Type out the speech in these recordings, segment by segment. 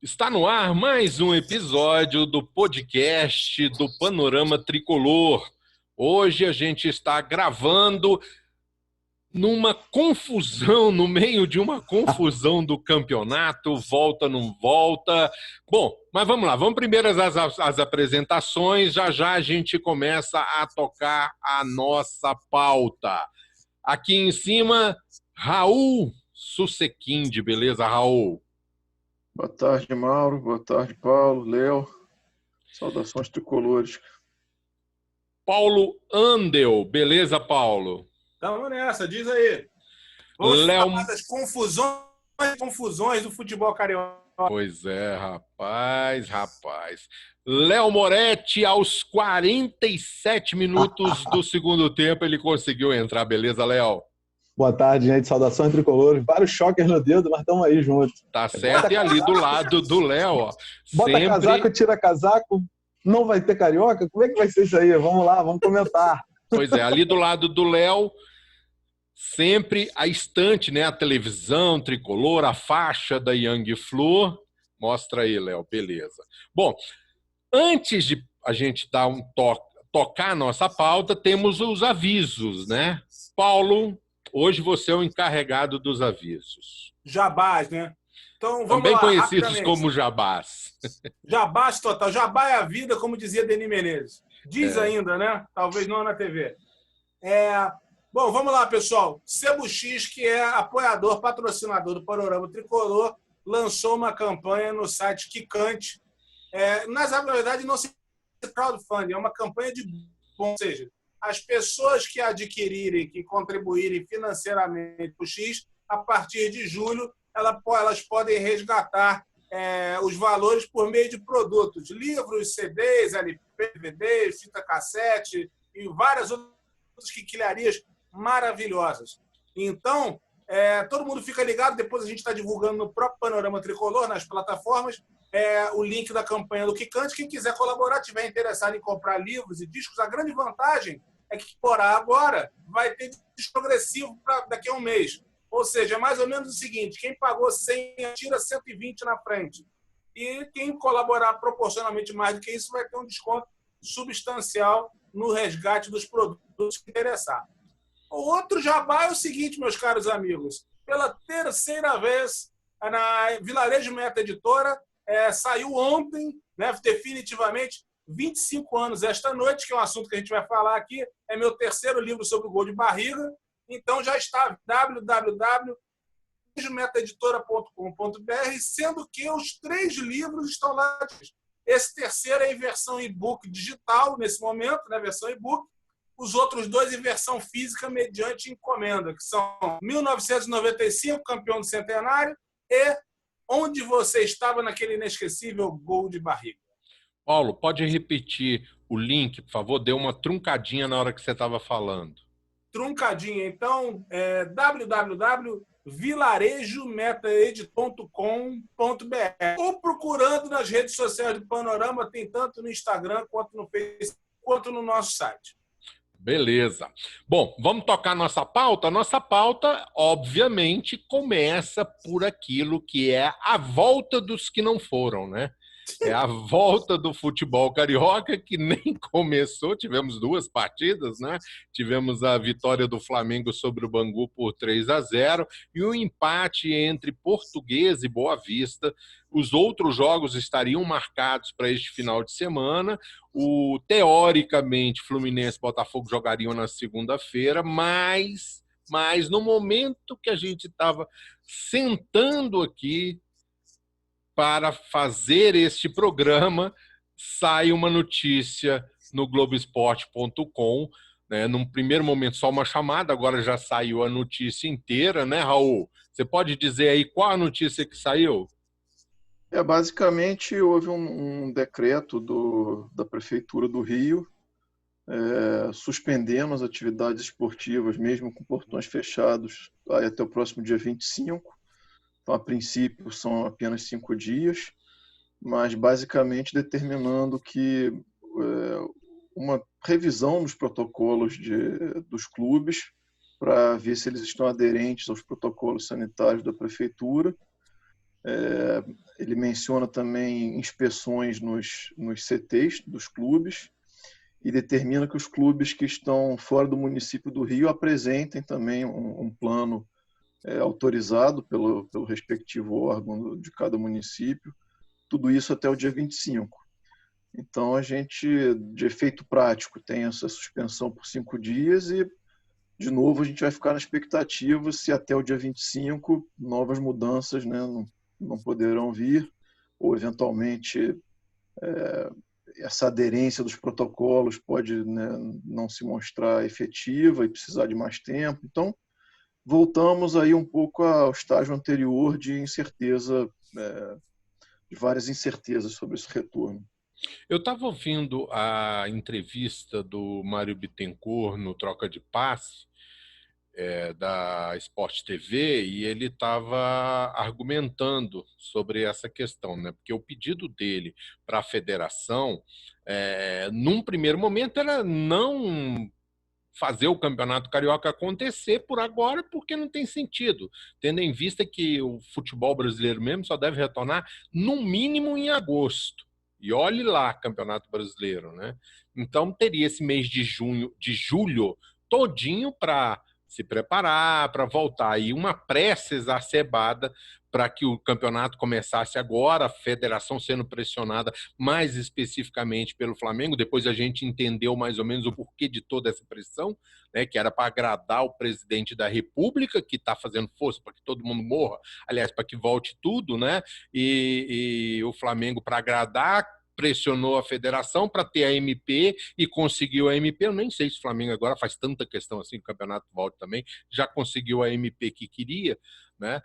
Está no ar mais um episódio do podcast do Panorama Tricolor. Hoje a gente está gravando numa confusão, no meio de uma confusão do campeonato, volta, não volta. Bom, mas vamos lá, vamos primeiro às apresentações, já a gente começa a tocar a nossa pauta. Aqui em cima, Raul Susequinde, beleza, Raul? Boa tarde, Mauro. Boa tarde, Paulo, Léo. Saudações tricolores. Paulo Andel, beleza, Paulo? Vamos nessa, diz aí. Vamos Léo... falar das confusões do futebol carioca. Pois é, rapaz. Léo Moretti, aos 47 minutos do segundo tempo, ele conseguiu entrar, beleza, Léo? Boa tarde, gente. Saudações tricolores. Vários choques no dedo, mas estamos aí juntos. Tá certo, e ali do lado do Léo, ó. Bota sempre... casaco, tira casaco. Não vai ter carioca? Como é que vai ser isso aí? Vamos lá, vamos comentar. Pois é, ali do lado do Léo, sempre a estante, né? A televisão tricolor, a faixa da Young Flu. Mostra aí, Léo, beleza. Bom, antes de a gente dar tocar a nossa pauta, temos os avisos, né? Paulo, hoje você é o encarregado dos avisos. Jabás, né? Então, vamos Também lá, conhecidos como jabás. Jabás total. Jabá é a vida, como dizia Denis Menezes. Diz ainda, né? Talvez não na TV. Bom, vamos lá, pessoal. Sebo X, que é apoiador, patrocinador do Panorama Tricolor, lançou uma campanha no site Quicante. Na verdade, não se crowdfunding, é uma campanha de bom, ou seja, as pessoas que adquirirem, que contribuírem financeiramente o X, a partir de julho, elas podem resgatar os valores por meio de produtos, livros, CDs, LP, DVDs, fita cassete e várias outras quinquilharias maravilhosas. Então, todo mundo fica ligado, depois a gente está divulgando no próprio Panorama Tricolor, nas plataformas, o link da campanha do Quicante. Quem quiser colaborar, tiver interessado em comprar livros e discos, a grande vantagem é que comprar agora vai ter disco progressivo para daqui a um mês. Ou seja, é mais ou menos o seguinte, quem pagou 100 tira 120 na frente. E quem colaborar proporcionalmente mais do que isso vai ter um desconto substancial no resgate dos produtos que interessar. O outro jabá é o seguinte, meus caros amigos. Pela terceira vez, na Vilarejo Meta Editora, saiu ontem, né, definitivamente, 25 anos esta noite, que é um assunto que a gente vai falar aqui. É meu terceiro livro sobre o gol de barriga. Então já está www.metaeditora.com.br, sendo que os 3 livros estão lá. Esse terceiro é em versão e-book digital, nesse momento, né, versão e-book. Os outros 2 em versão física, mediante encomenda, que são 1995, campeão do centenário, e Onde Você Estava Naquele Inesquecível Gol de Barriga. Paulo, pode repetir o link, por favor? Deu uma truncadinha na hora que você estava falando. Truncadinha. Então, www.vilarejometaed.com.br ou procurando nas redes sociais do Panorama, tem tanto no Instagram quanto no Facebook, quanto no nosso site. Beleza. Bom, vamos tocar nossa pauta? Nossa pauta, obviamente, começa por aquilo que é a volta dos que não foram, né? É a volta do futebol carioca, que nem começou. Tivemos 2 partidas, né? Tivemos a vitória do Flamengo sobre o Bangu por 3-0 e um empate entre Portuguesa e Boa Vista. Os outros jogos estariam marcados para este final de semana. Teoricamente, Fluminense e Botafogo jogariam na segunda-feira, mas no momento que a gente estava sentando aqui para fazer este programa, sai uma notícia no Globoesporte.com, né? Num primeiro momento só uma chamada, agora já saiu a notícia inteira, né, Raul? Você pode dizer aí qual a notícia que saiu? Basicamente, houve um decreto da Prefeitura do Rio, suspendendo as atividades esportivas, mesmo com portões fechados, até o próximo dia 25. Então, a princípio, são apenas 5 dias, mas basicamente determinando que uma revisão dos protocolos dos clubes para ver se eles estão aderentes aos protocolos sanitários da Prefeitura. Ele menciona também inspeções nos CTs dos clubes e determina que os clubes que estão fora do município do Rio apresentem também um plano autorizado pelo respectivo órgão de cada município, tudo isso até o dia 25. Então, a gente, de efeito prático, tem essa suspensão por 5 dias e, de novo, a gente vai ficar na expectativa se até o dia 25 novas mudanças, né, não poderão vir, ou, eventualmente, essa aderência dos protocolos pode, né, não se mostrar efetiva e precisar de mais tempo. Então, voltamos aí um pouco ao estágio anterior de incerteza, de várias incertezas sobre esse retorno. Eu estava ouvindo a entrevista do Mário Bittencourt no Troca de Passe, da Sport TV, e ele estava argumentando sobre essa questão, né? Porque o pedido dele para a federação, num primeiro momento, era não fazer o Campeonato Carioca acontecer por agora, porque não tem sentido, tendo em vista que o futebol brasileiro mesmo só deve retornar no mínimo em agosto. E olhe lá, Campeonato Brasileiro, né? Então teria esse mês de julho todinho para se preparar, para voltar. E uma pressa exacerbada para que o campeonato começasse agora, a federação sendo pressionada mais especificamente pelo Flamengo. Depois a gente entendeu mais ou menos o porquê de toda essa pressão, né, que era para agradar o presidente da República, que está fazendo força para que todo mundo morra, aliás, para que volte tudo, né? E o Flamengo, para agradar, pressionou a federação para ter a MP e conseguiu a MP. Eu nem sei se o Flamengo agora faz tanta questão assim que o campeonato volte também, já conseguiu a MP que queria, né?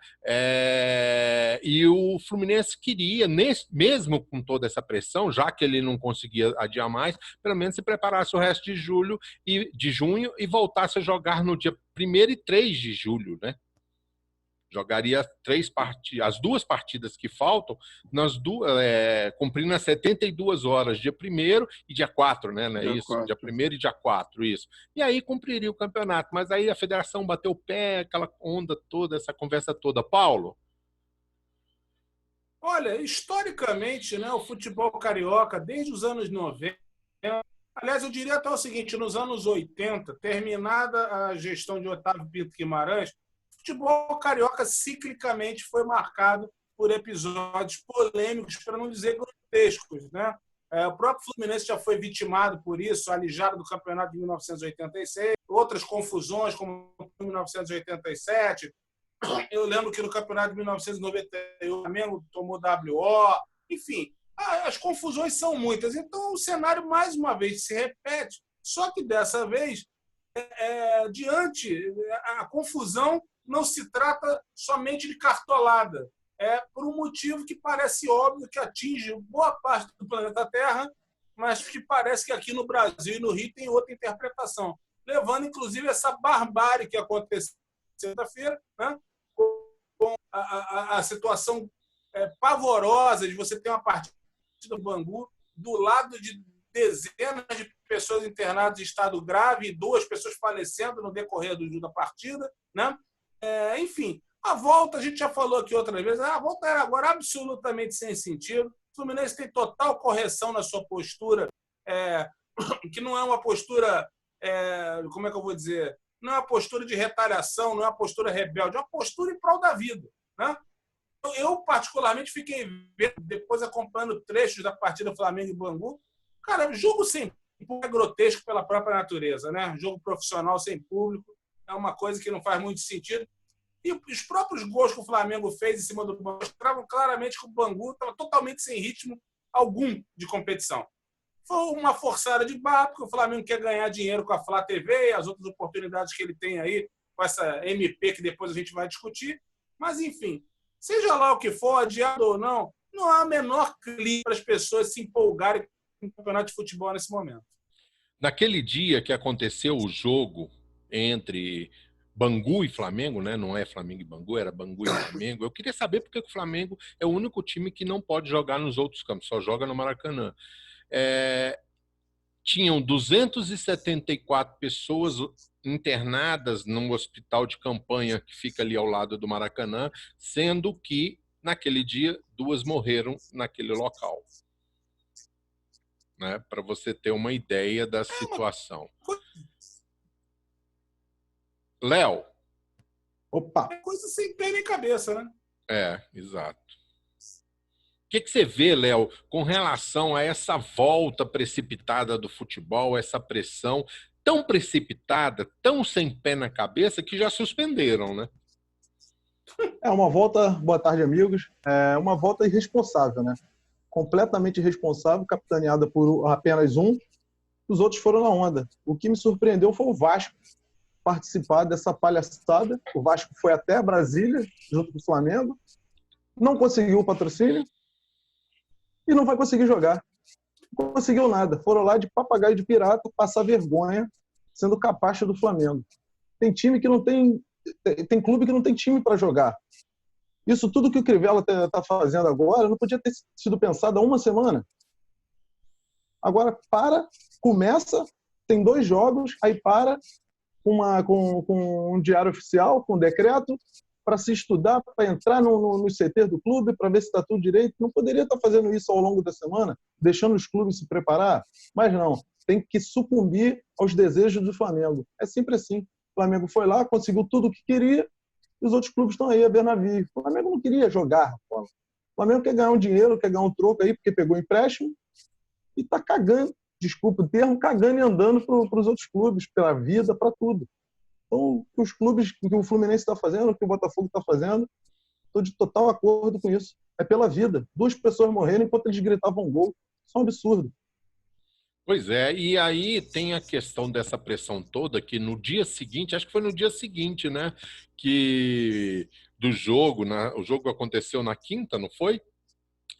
E o Fluminense queria, mesmo com toda essa pressão, já que ele não conseguia adiar mais, pelo menos se preparasse o resto de junho e voltasse a jogar no dia 1º e 3 de julho, né? Jogaria as 2 partidas que faltam, cumprindo as 72 horas, dia 1º e dia 4, né? Não é isso? 4. Dia 1º e dia 4, isso. E aí cumpriria o campeonato. Mas aí a federação bateu o pé, aquela onda toda, essa conversa toda. Paulo? Olha, historicamente, né, o futebol carioca, desde os anos 90, aliás, eu diria até o seguinte, nos anos 80, terminada a gestão de Otávio Pinto Guimarães, o futebol carioca ciclicamente foi marcado por episódios polêmicos, para não dizer grotescos, né? O próprio Fluminense já foi vitimado por isso, alijado do campeonato de 1986, outras confusões, como em 1987. Eu lembro que no campeonato de 1991 o Flamengo tomou WO, enfim, as confusões são muitas. Então o cenário mais uma vez se repete, só que dessa vez, a confusão não se trata somente de cartolada, por um motivo que parece óbvio, que atinge boa parte do planeta Terra, mas que parece que aqui no Brasil e no Rio tem outra interpretação, levando inclusive essa barbárie que aconteceu segunda-feira, né? Com a situação pavorosa de você ter uma partida do Bangu do lado de dezenas de pessoas internadas em estado grave e 2 pessoas falecendo no decorrer da partida, né? Enfim, a volta, a gente já falou aqui outras vezes, a volta era agora absolutamente sem sentido. O Fluminense tem total correção na sua postura, que não é uma postura, como é que eu vou dizer, não é uma postura de retaliação, não é uma postura rebelde, é uma postura em prol da vida, né? Eu, particularmente, fiquei vendo, depois acompanhando trechos da partida Flamengo e Bangu. Cara, jogo sem público é grotesco pela própria natureza, né? Jogo profissional sem público é uma coisa que não faz muito sentido. E os próprios gols que o Flamengo fez em cima do Bangu mostravam claramente que o Bangu estava totalmente sem ritmo algum de competição. Foi uma forçada de barra, porque o Flamengo quer ganhar dinheiro com a Flá TV e as outras oportunidades que ele tem aí com essa MP que depois a gente vai discutir. Mas, enfim, seja lá o que for, adiado ou não, não há a menor clima para as pessoas se empolgarem com o campeonato de futebol nesse momento. Naquele dia que aconteceu o jogo entre Bangu e Flamengo, né? Não é Flamengo e Bangu, era Bangu e Flamengo. Eu queria saber por que o Flamengo é o único time que não pode jogar nos outros campos, só joga no Maracanã. Tinham 274 pessoas internadas num hospital de campanha que fica ali ao lado do Maracanã, sendo que naquele dia, 2 morreram naquele local. Né? Para você ter uma ideia da situação. Léo. Opa! É coisa sem pé nem cabeça, né? Exato. O que você vê, Léo, com relação a essa volta precipitada do futebol, essa pressão tão precipitada, tão sem pé na cabeça, que já suspenderam, né? É uma volta, boa tarde, amigos, é uma volta irresponsável, né? Completamente irresponsável, capitaneada por apenas um, os outros foram na onda. O que me surpreendeu foi o Vasco participar dessa palhaçada. O Vasco foi até Brasília, junto com o Flamengo, não conseguiu o patrocínio e não vai conseguir jogar. Não conseguiu nada. Foram lá de papagaio de pirata passar vergonha sendo capacha do Flamengo. Tem time que não tem clube que não tem time para jogar. Isso tudo que o Crivella está fazendo agora não podia ter sido pensado há uma semana. Agora começa, tem 2 jogos, aí para com um diário oficial, com um decreto, para se estudar, para entrar no CT do clube, para ver se está tudo direito. Não poderia estar fazendo isso ao longo da semana, deixando os clubes se preparar? Mas não, tem que sucumbir aos desejos do Flamengo. É sempre assim. O Flamengo foi lá, conseguiu tudo o que queria, e os outros clubes estão aí a ver navio. O Flamengo não queria jogar. O Flamengo quer ganhar um dinheiro, quer ganhar um troco aí, porque pegou empréstimo, e está cagando, desculpa o termo, cagando e andando para os outros clubes, pela vida, para tudo. Então, os clubes, o que o Fluminense está fazendo, o que o Botafogo está fazendo, estou de total acordo com isso. É pela vida. 2 pessoas morreram enquanto eles gritavam gol. Isso é um absurdo. Pois é, e aí tem a questão dessa pressão toda, que no dia seguinte, acho que foi no dia seguinte, né, que do jogo, o jogo aconteceu na quinta, não foi?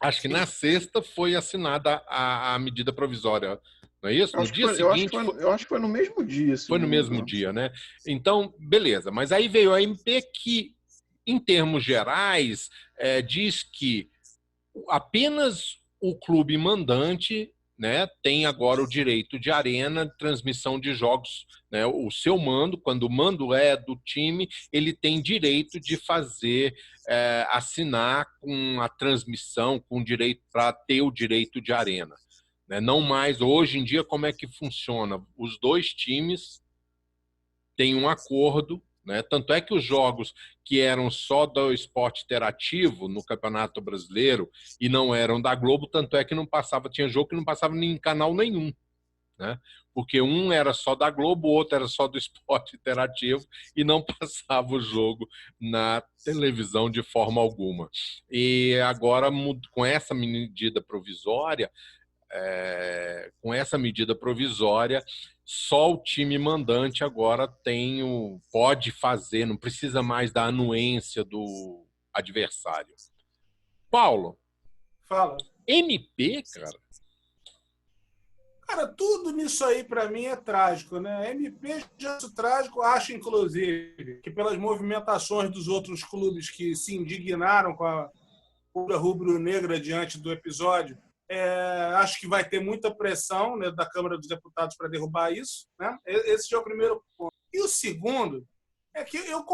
Acho que na sexta foi assinada a medida provisória, não é isso? No dia seguinte... Eu acho que foi no mesmo dia. Foi no mesmo dia, né? Então, beleza. Mas aí veio a MP que, em termos gerais, diz que apenas o clube mandante, né, tem agora o direito de arena, transmissão de jogos, né, o seu mando, quando o mando é do time, ele tem direito de fazer, assinar com a transmissão, com direito para ter o direito de arena. Né? Não mais, hoje em dia, como é que funciona? Os 2 times têm um acordo, né? Tanto é que os jogos que eram só do esporte interativo no Campeonato Brasileiro e não eram da Globo, tanto é que não passava, tinha jogo que não passava em canal nenhum, né? Porque um era só da Globo, o outro era só do esporte interativo e não passava o jogo na televisão de forma alguma. E agora, com essa medida provisória, só o time mandante agora pode fazer, não precisa mais da anuência do adversário. Paulo, Fala. MP, cara? Cara, tudo nisso aí para mim é trágico, né? MP já é trágico, acho inclusive que pelas movimentações dos outros clubes que se indignaram com a cura rubro-negra diante do episódio, acho que vai ter muita pressão, né, da Câmara dos Deputados para derrubar isso, né? Esse já é o primeiro ponto. E o segundo é que eu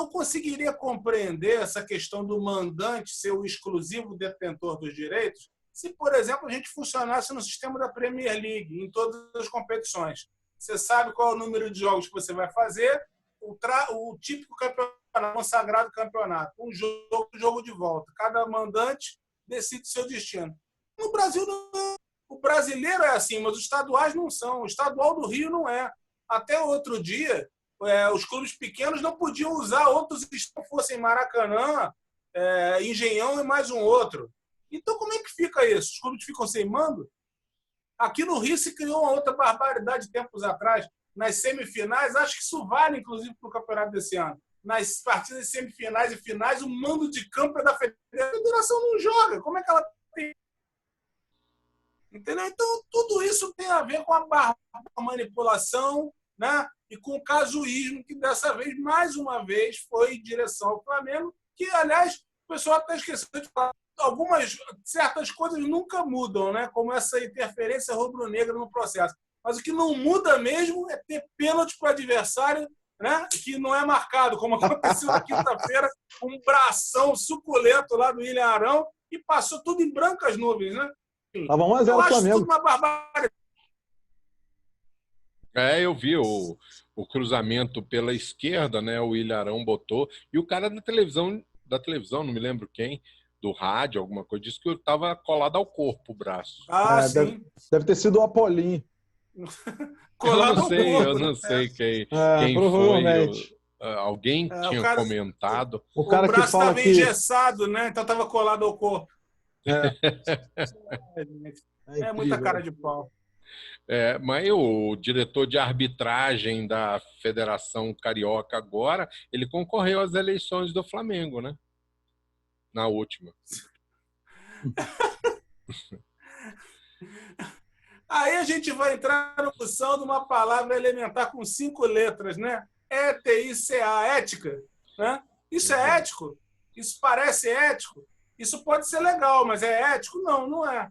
conseguiria compreender essa questão do mandante ser o exclusivo detentor dos direitos se, por exemplo, a gente funcionasse no sistema da Premier League, em todas as competições. Você sabe qual é o número de jogos que você vai fazer, o típico campeonato, consagrado campeonato, um jogo de volta. Cada mandante decide seu destino. No Brasil, não. O brasileiro é assim, mas os estaduais não são. O estadual do Rio não é. Até outro dia, os clubes pequenos não podiam usar outros que fossem Maracanã, Engenhão e mais um outro. Então, como é que fica isso? Os clubes ficam sem mando? Aqui no Rio se criou uma outra barbaridade tempos atrás. Nas semifinais, acho que isso vale, inclusive, para o campeonato desse ano. Nas partidas semifinais e finais, o mando de campo é da federação. A federação não joga. Como é que ela tem? Entendeu? Então, tudo isso tem a ver com a manipulação, né? E com o casuísmo, que dessa vez, mais uma vez, foi em direção ao Flamengo, que, aliás, o pessoal até esqueceu de falar. Certas coisas nunca mudam, né? Como essa interferência rubro-negra no processo. Mas o que não muda mesmo é ter pênalti para o adversário né? Que não é marcado, como aconteceu na quinta-feira, um bração suculento lá do William Arão e passou tudo em brancas nuvens, né? Tava 1-0 Eu acho Flamengo. tudo uma barbaridade. Eu vi o cruzamento pela esquerda, né? O Ilharão botou. E o cara da televisão, não me lembro quem, do rádio, alguma coisa, disse que estava colado ao corpo o braço. Sim. Deve ter sido o Apolinho. Colado ao corpo. Eu não sei quem provavelmente. foi. Alguém tinha comentado. O cara braço que fala estava engessado, né? Então estava colado ao corpo. É muita cara de pau. Mas o diretor de arbitragem da Federação Carioca agora, ele concorreu às eleições do Flamengo, né? Na última. Aí a gente vai entrar na discussão de uma palavra elementar com 5 letras, né? ETICA, ética. Né? Isso é ético? Isso parece ético? Isso pode ser legal, mas é ético? Não, não é.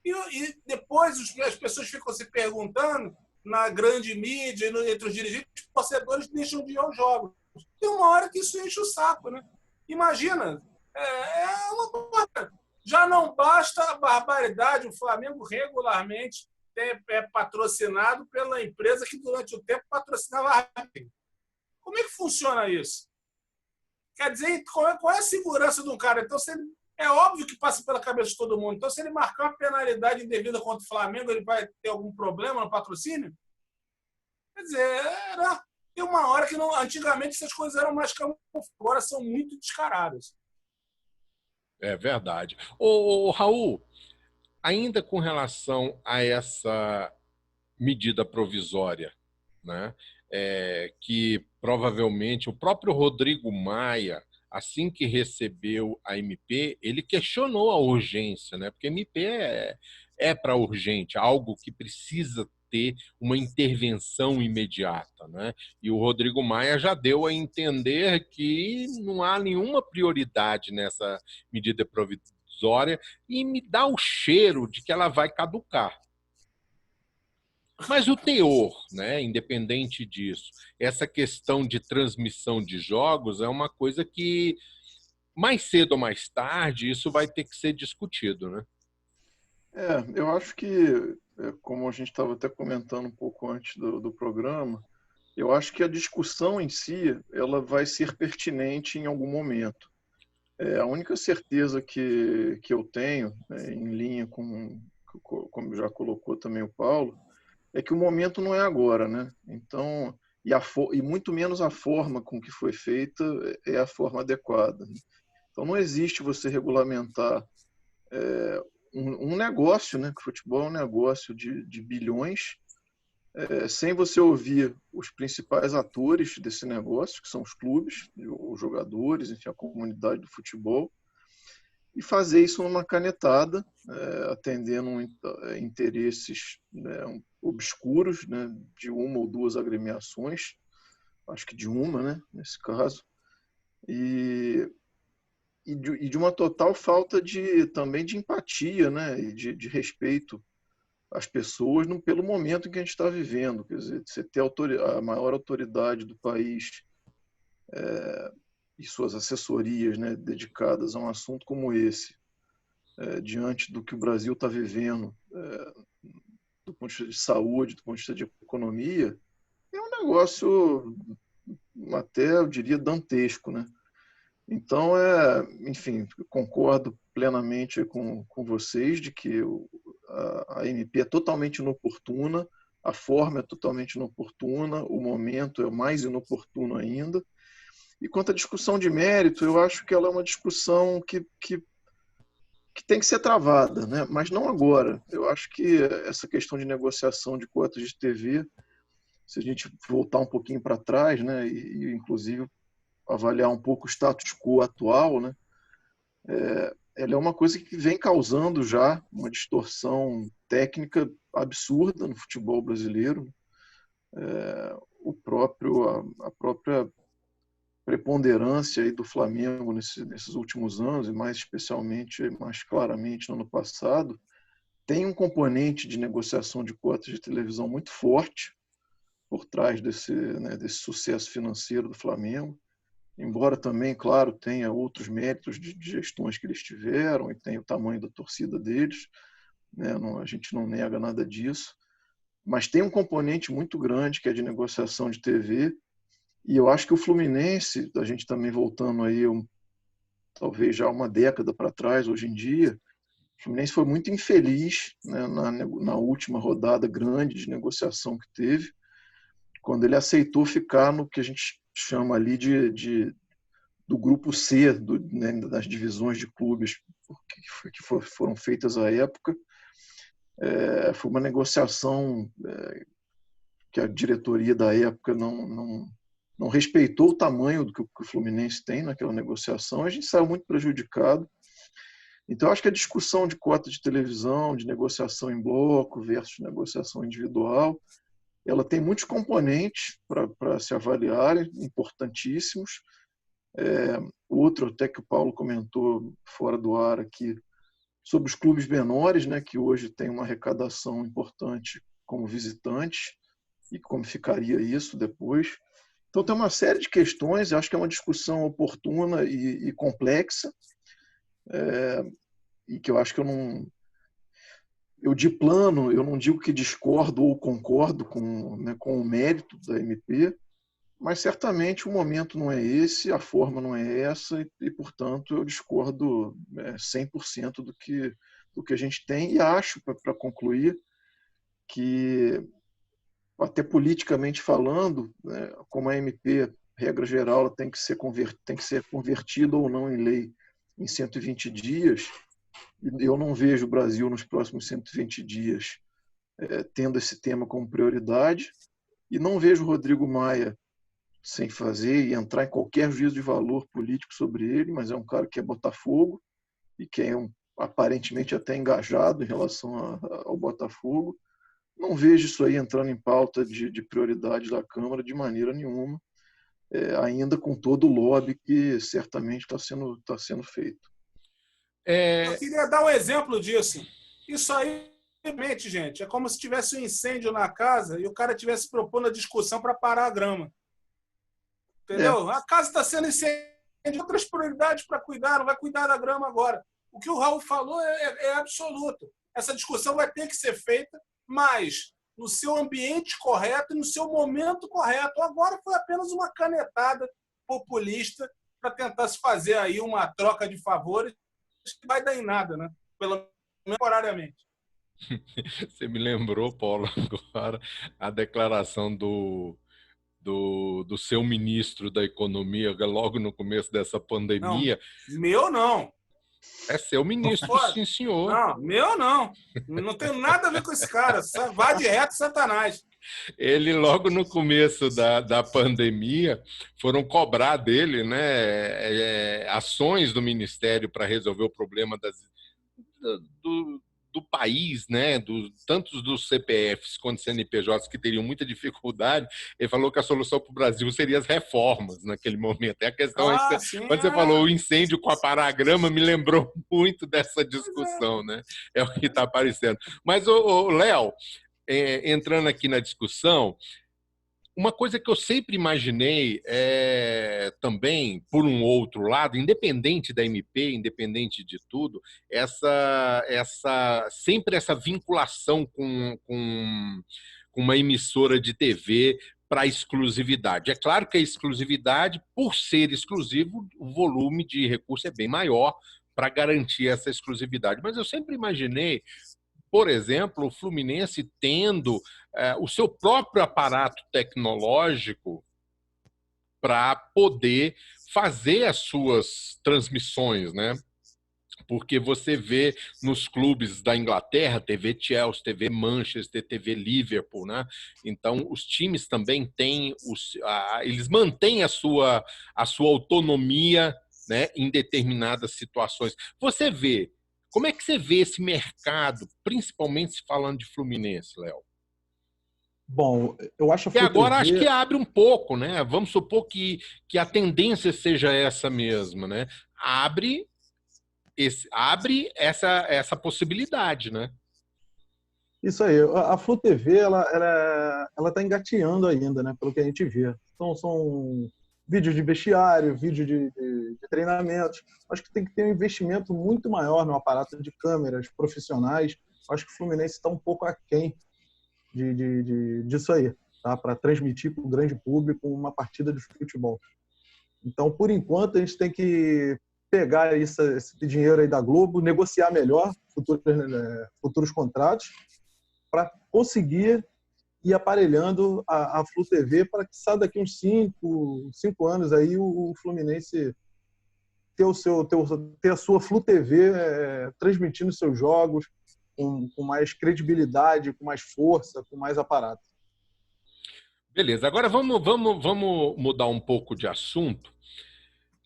E depois as pessoas ficam se perguntando, na grande mídia, entre os dirigentes, os torcedores deixam de ir aos jogos. Tem uma hora que isso enche o saco, né? Imagina, uma porra. Já não basta a barbaridade, o Flamengo regularmente é patrocinado pela empresa que durante o tempo patrocinava a árbitro. Como é que funciona isso? Quer dizer, qual é a segurança de um cara? Então, é óbvio que passa pela cabeça de todo mundo. Então, se ele marcar uma penalidade indevida contra o Flamengo, ele vai ter algum problema no patrocínio? Quer dizer, tem uma hora que antigamente essas coisas eram mais camufladas, agora são muito descaradas. É verdade. Ô, Raul, ainda com relação a essa medida provisória, né, que provavelmente o próprio Rodrigo Maia, assim que recebeu a MP, ele questionou a urgência, né? Porque MP é para urgente, algo que precisa ter uma intervenção imediata, né? E o Rodrigo Maia já deu a entender que não há nenhuma prioridade nessa medida provisória e me dá o cheiro de que ela vai caducar. Mas o teor, né, independente disso, essa questão de transmissão de jogos é uma coisa que, mais cedo ou mais tarde, isso vai ter que ser discutido, né? Eu acho que, como a gente estava até comentando um pouco antes do programa, eu acho que a discussão em si ela vai ser pertinente em algum momento. A única certeza que eu tenho, em linha com, como já colocou também o Paulo, é que o momento não é agora, né? Então, e muito menos a forma com que foi feita é a forma adequada. Então, não existe você regulamentar um negócio, né? Que o futebol é um negócio de bilhões, sem você ouvir os principais atores desse negócio, que são os clubes, os jogadores, enfim, a comunidade do futebol, e fazer isso numa canetada, atendendo interesses, né, obscuros, né, de uma ou duas agremiações, acho que de uma, né, nesse caso, e de uma total falta também de empatia, né, e de respeito às pessoas pelo momento em que a gente está vivendo. Quer dizer, você ter a maior autoridade do país e suas assessorias, né, dedicadas a um assunto como esse, diante do que o Brasil está vivendo, do ponto de vista de saúde, do ponto de vista de economia, é um negócio até, eu diria, dantesco, né? Então, enfim, concordo plenamente com vocês de que a MP é totalmente inoportuna, a forma é totalmente inoportuna, o momento é mais inoportuno ainda. E quanto à discussão de mérito, eu acho que ela é uma discussão que tem que ser travada, né? Mas não agora. Eu acho que essa questão de negociação de cotas de TV, se a gente voltar um pouquinho para trás, né, e inclusive avaliar um pouco o status quo atual, né, ela é uma coisa que vem causando já uma distorção técnica absurda no futebol brasileiro. A própria preponderância aí do Flamengo nesses últimos anos, e mais especialmente, mais claramente no ano passado, tem um componente de negociação de cotas de televisão muito forte, por trás desse, né, desse sucesso financeiro do Flamengo. Embora também, claro, tenha outros méritos de gestões que eles tiveram e tem o tamanho da torcida deles, né? A gente não nega nada disso, mas tem um componente muito grande que é de negociação de TV, e eu acho que o Fluminense, a gente também voltando aí talvez já uma década para trás, hoje em dia, o Fluminense foi muito infeliz, né, na última rodada grande de negociação que teve, quando ele aceitou ficar no que a gente chama ali do grupo C, né, das divisões de clubes que foram feitas à época. Foi uma negociação que a diretoria da época não respeitou o tamanho do que o Fluminense tem naquela negociação, a gente saiu muito prejudicado. Então, acho que a discussão de cota de televisão, de negociação em bloco versus negociação individual, ela tem muitos componentes para se avaliarem, importantíssimos. Outro até que o Paulo comentou fora do ar aqui, sobre os clubes menores, né, que hoje tem uma arrecadação importante como visitantes, e como ficaria isso depois. Então, tem uma série de questões, acho que é uma discussão oportuna e complexa, e que eu acho que eu de plano, eu não digo que discordo ou concordo com o mérito da MP, mas certamente o momento não é esse, a forma não é essa, e portanto, eu discordo 100% do que a gente tem, e acho, para concluir, que até politicamente falando, né, como a MP, regra geral, ela tem que ser convertida ou não em lei em 120 dias, e eu não vejo o Brasil nos próximos 120 dias tendo esse tema como prioridade, e não vejo o Rodrigo Maia sem fazer e entrar em qualquer juízo de valor político sobre ele, mas é um cara que é Botafogo e que é aparentemente até engajado em relação ao Botafogo. Não vejo isso aí entrando em pauta de prioridade da Câmara de maneira nenhuma, ainda com todo o lobby que certamente está sendo feito. Eu queria dar um exemplo disso. Isso aí, realmente, gente, é como se tivesse um incêndio na casa e o cara estivesse propondo a discussão para parar a grama. Entendeu? A casa está sendo incendiada, outras prioridades para cuidar, não vai cuidar da grama agora. O que o Raul falou é absoluto. Essa discussão vai ter que ser feita, mas no seu ambiente correto e no seu momento correto. Agora foi apenas uma canetada populista para tentar se fazer aí uma troca de favores que vai dar em nada, né? Pelo menos temporariamente. Você me lembrou, Paulo, agora a declaração do seu ministro da Economia logo no começo dessa pandemia. Não, meu não. É seu ministro, sim, senhor. Não, meu não. Não tem nada a ver com esse cara. Vai de reto, Satanás. Ele, logo no começo da pandemia, foram cobrar dele, né, ações do Ministério para resolver o problema do país, né, tanto dos CPFs quanto CNPJs que teriam muita dificuldade. Ele falou que a solução para o Brasil seria as reformas naquele momento. A questão quando você falou o incêndio com a paragrama, me lembrou muito dessa discussão, né? É o que está aparecendo. Mas, Léo, entrando aqui na discussão, uma coisa que eu sempre imaginei também, por um outro lado, independente da MP, independente de tudo, sempre essa vinculação com uma emissora de TV para exclusividade. É claro que a exclusividade, por ser exclusivo, o volume de recurso é bem maior para garantir essa exclusividade. Mas eu sempre imaginei, por exemplo, o Fluminense tendo o seu próprio aparato tecnológico para poder fazer as suas transmissões, né? Porque você vê nos clubes da Inglaterra, TV Chelsea, TV Manchester, TV Liverpool, né? Então, os times também têm, eles mantêm a sua autonomia, né, em determinadas situações. Como é que você vê esse mercado, principalmente falando de Fluminense, Léo? Bom, eu acho que agora acho que abre um pouco, né? Vamos supor que a tendência seja essa mesma, né? Abre essa possibilidade, né? Isso aí. A Flu TV, ela tá engateando ainda, né? Pelo que a gente vê. Então, são vídeos de vestiário, vídeo de treinamentos. Acho que tem que ter um investimento muito maior no aparato de câmeras profissionais. Acho que o Fluminense está um pouco aquém disso aí, tá? Para transmitir para o grande público uma partida de futebol. Então, por enquanto, a gente tem que pegar esse dinheiro aí da Globo, negociar melhor futuros contratos, para conseguir ir aparelhando a Flu TV para que saia daqui uns 5 anos aí o Fluminense ter a sua Flu TV transmitindo seus jogos com mais credibilidade, com mais força, com mais aparato. Beleza, agora vamos mudar um pouco de assunto.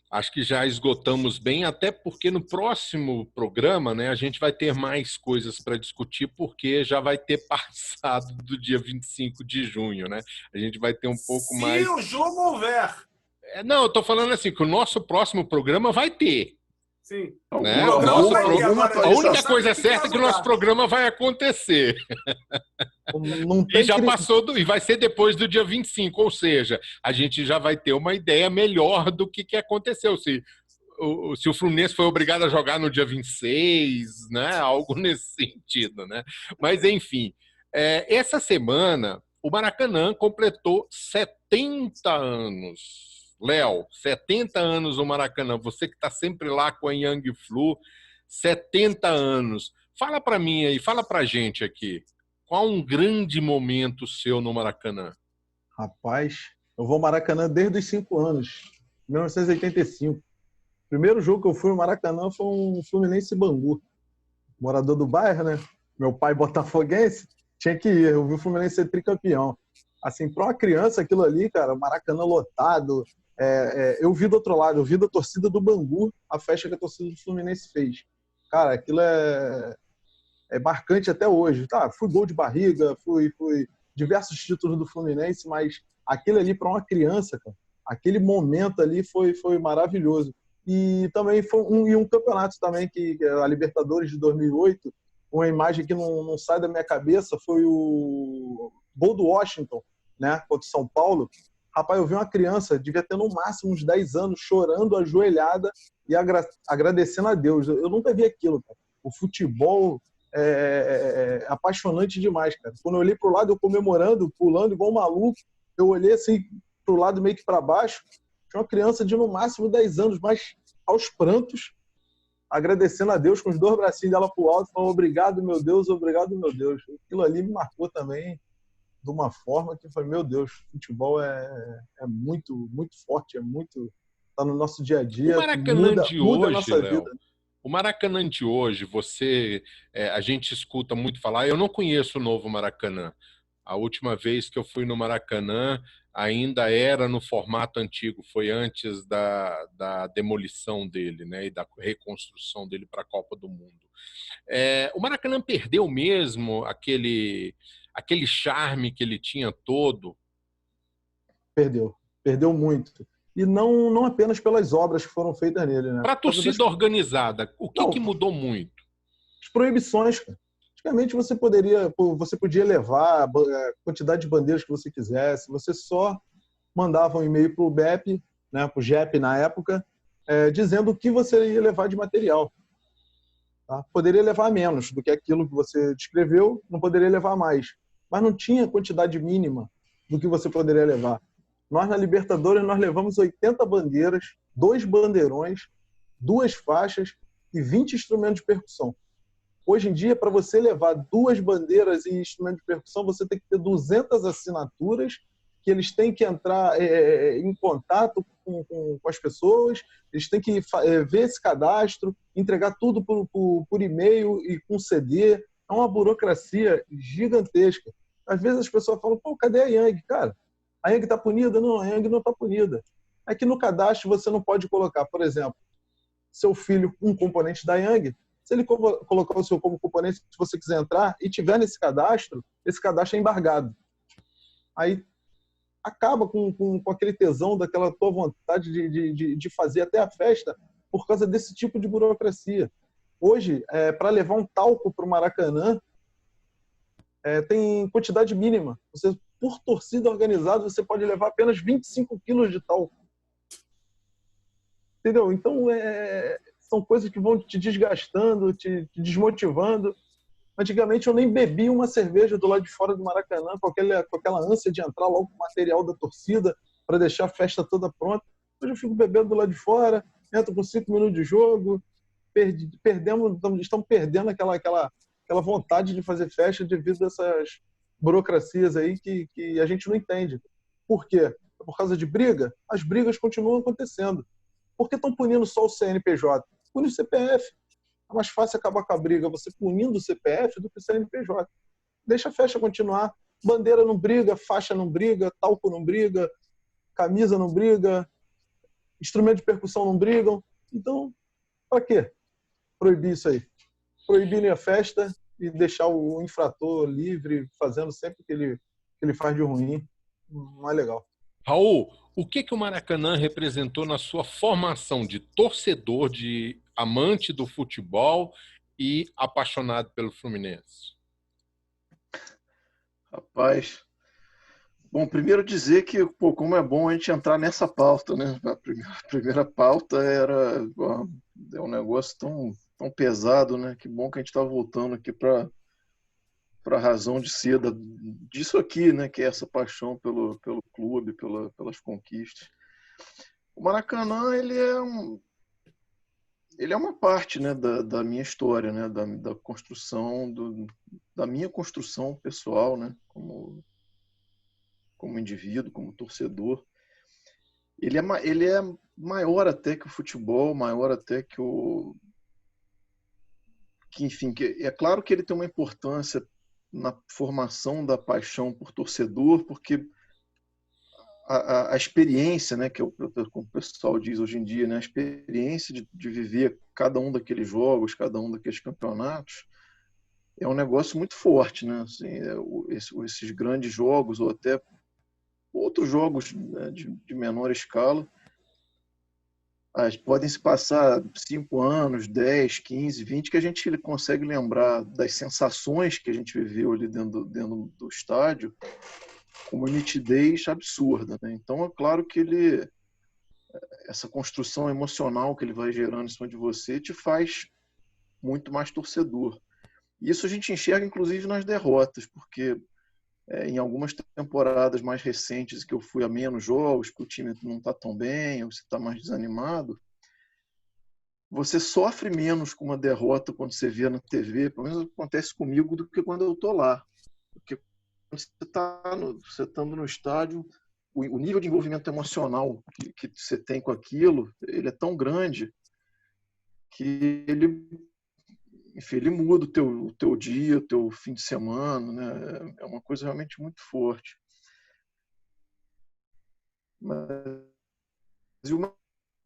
Acho que já esgotamos bem, até porque no próximo programa, né, a gente vai ter mais coisas para discutir, porque já vai ter passado do dia 25 de junho, né? A gente vai ter um pouco mais... Se o jogo houver. Não, eu estou falando assim, que o nosso próximo programa vai ter. Sim. Né? A única coisa certa é que o nosso programa vai acontecer. E já passou, e vai ser depois do dia 25, ou seja, a gente já vai ter uma ideia melhor do que aconteceu. Se o Fluminense foi obrigado a jogar no dia 26, né? Algo nesse sentido, né? Mas, enfim, essa semana o Maracanã completou 70 anos. Léo, 70 anos no Maracanã, você que está sempre lá com a Young Flu, 70 anos. Fala para mim aí, fala para a gente aqui, qual um grande momento seu no Maracanã? Rapaz, eu vou ao Maracanã desde os 5 anos, 1985. O primeiro jogo que eu fui no Maracanã foi um Fluminense Bangu. Morador do bairro, né? Meu pai botafoguense, tinha que ir. Eu vi o Fluminense ser tricampeão. Assim, para uma criança, aquilo ali, cara, Maracanã lotado. Eu vi do outro lado, eu vi da torcida do Bangu a festa que a torcida do Fluminense fez. Cara, aquilo é marcante até hoje. Tá, fui gol de barriga, fui diversos títulos do Fluminense, mas aquilo ali para uma criança, cara, aquele momento ali foi maravilhoso. E também foi um campeonato também, que a Libertadores de 2008, uma imagem que não sai da minha cabeça, foi o gol do Washington, né, contra o São Paulo. Rapaz, eu vi uma criança, devia ter no máximo uns 10 anos, chorando, ajoelhada e agradecendo a Deus. Eu nunca vi aquilo, cara. O futebol é apaixonante demais, cara. Quando eu olhei pro lado, eu comemorando, pulando igual um maluco, eu olhei assim pro lado meio que para baixo, tinha uma criança de no máximo 10 anos, mas aos prantos, agradecendo a Deus com os 2 bracinhos dela pro alto, falando obrigado, meu Deus, obrigado, meu Deus. Aquilo ali me marcou também de uma forma que foi, meu Deus, futebol é muito, muito forte, tá no nosso dia a dia, o Maracanã de muda hoje, a nossa Léo, vida. O Maracanã de hoje, a gente escuta muito falar, eu não conheço o novo Maracanã. A última vez que eu fui no Maracanã ainda era no formato antigo, foi antes da demolição dele, né, e da reconstrução dele para a Copa do Mundo. O Maracanã perdeu mesmo aquele charme que ele tinha todo? Perdeu muito. E não apenas pelas obras que foram feitas nele, né? Para a torcida organizada, o que mudou muito? As proibições, cara. Antigamente você podia levar a quantidade de bandeiras que você quisesse, você só mandava um e-mail para o BEP, né, para o GEP na época, dizendo o que você ia levar de material. Tá? Poderia levar menos do que aquilo que você descreveu, não poderia levar mais. Mas não tinha quantidade mínima do que você poderia levar. Nós, na Libertadores, nós levamos 80 bandeiras, 2 bandeirões, 2 faixas e 20 instrumentos de percussão. Hoje em dia, para você levar 2 bandeiras e instrumento de percussão, você tem que ter 200 assinaturas, que eles têm que entrar em contato com as pessoas, eles têm que ver esse cadastro, entregar tudo por e-mail e com CD. É uma burocracia gigantesca. Às vezes as pessoas falam, pô, cadê a Yang? Cara, a Yang está punida? Não, a Yang não está punida. É que no cadastro você não pode colocar, por exemplo, seu filho um componente da Yang. Se ele colocar o seu como componente, se você quiser entrar e tiver nesse cadastro, esse cadastro é embargado. Aí acaba com aquele tesão, daquela tua vontade de fazer até a festa por causa desse tipo de burocracia. Hoje, para levar um talco para o Maracanã, tem quantidade mínima. Você, por torcida organizada, você pode levar apenas 25 quilos de talco. Entendeu? Então, são coisas que vão te desgastando, te desmotivando. Antigamente, eu nem bebia uma cerveja do lado de fora do Maracanã com aquela ânsia de entrar logo com o material da torcida para deixar a festa toda pronta. Hoje eu fico bebendo do lado de fora, entro com 5 minutos de jogo, estamos perdendo aquela vontade de fazer festa devido a essas burocracias aí que a gente não entende. Por quê? É por causa de briga? As brigas continuam acontecendo. Por que estão punindo só o CNPJ? Pune o CPF. É mais fácil acabar com a briga você punindo o CPF do que o CNPJ. Deixa a festa continuar. Bandeira não briga, faixa não briga, talco não briga, camisa não briga, instrumento de percussão não brigam. Então, para quê proibir isso aí? Proibirem a festa e deixar o infrator livre, fazendo sempre o que ele faz de ruim. Não é legal. Raul, o que o Maracanã representou na sua formação de torcedor, de amante do futebol e apaixonado pelo Fluminense? Rapaz, bom, primeiro dizer que, pô, como é bom a gente entrar nessa pauta, né? A primeira pauta é um negócio tão pesado, né? Que bom que a gente está voltando aqui para a razão de ser disso aqui, né? Que é essa paixão pelo clube, pelas conquistas. O Maracanã, ele é uma parte, né, da minha história, né? Da construção, da minha construção pessoal, né? Como indivíduo, como torcedor. Ele é maior até que o futebol, maior até enfim, é claro que ele tem uma importância na formação da paixão por torcedor, porque a experiência, né, como o pessoal diz hoje em dia, né, a experiência de viver cada um daqueles jogos, cada um daqueles campeonatos, é um negócio muito forte, né? Assim, esses grandes jogos, ou até outros jogos, né, de menor escala, podem se passar 5 anos, 10, 15, 20, que a gente consegue lembrar das sensações que a gente viveu ali dentro do estádio com uma nitidez absurda, né? Então, é claro que essa construção emocional que ele vai gerando em cima de você te faz muito mais torcedor. Isso a gente enxerga, inclusive, nas derrotas, porque em algumas temporadas mais recentes que eu fui a menos jogos, que o time não está tão bem, ou você está mais desanimado, você sofre menos com uma derrota quando você vê na TV, pelo menos acontece comigo, do que quando eu estou lá. Porque quando você está estando no estádio, o nível de envolvimento emocional que você tem com aquilo, ele é tão grande que enfim, ele muda o teu dia, o teu fim de semana, né? É uma coisa realmente muito forte. Mas o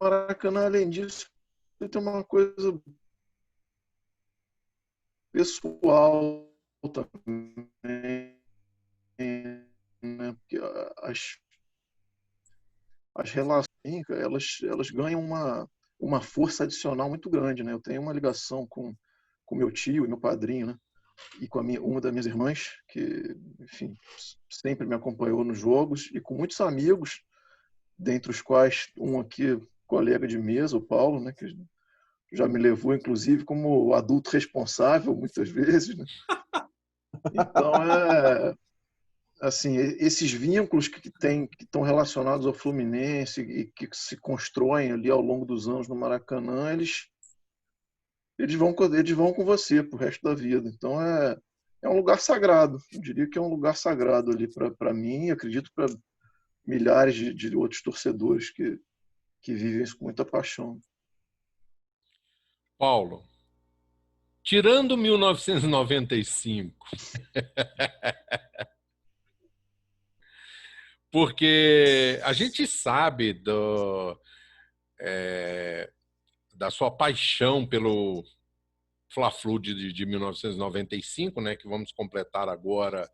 Maracanã, além disso, ele tem uma coisa pessoal também, né? Porque as relações, elas ganham uma força adicional muito grande, né? Eu tenho uma ligação com meu tio e meu padrinho, né? E com uma das minhas irmãs, que, enfim, sempre me acompanhou nos jogos, e com muitos amigos, dentre os quais um aqui, colega de mesa, o Paulo, né? Que já me levou, inclusive, como adulto responsável, muitas vezes, né? Então, assim, esses vínculos que estão relacionados ao Fluminense e que se constroem ali ao longo dos anos no Maracanã, eles vão com você pro resto da vida. Então, é um lugar sagrado. Eu diria que é um lugar sagrado ali para mim, e acredito para milhares de outros torcedores que vivem isso com muita paixão. Paulo, tirando 1995, porque a gente sabe da sua paixão pelo Fla-Flu de 1995, né, que vamos completar agora,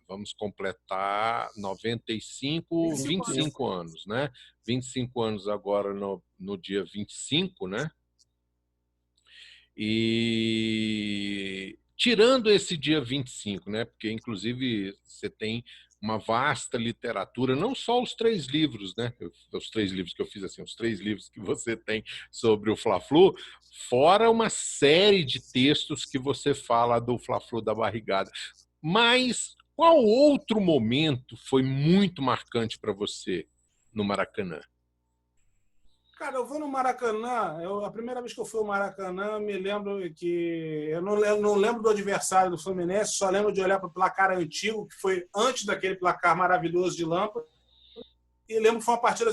vamos completar 95, 25 anos, né? 25 anos agora no dia 25, né? E tirando esse dia 25, né? Porque, inclusive, você tem uma vasta literatura, não só os 3 livros, né? Os 3 livros que eu fiz, assim, os 3 livros que você tem sobre o Fla-Flu, fora uma série de textos que você fala do Fla-Flu da barrigada. Mas qual outro momento foi muito marcante para você no Maracanã? Cara, eu vou no Maracanã. A primeira vez que eu fui ao Maracanã, me lembro que. Eu não lembro do adversário do Fluminense, só lembro de olhar para o placar antigo, que foi antes daquele placar maravilhoso de Lâmpada. E lembro que foi uma partida.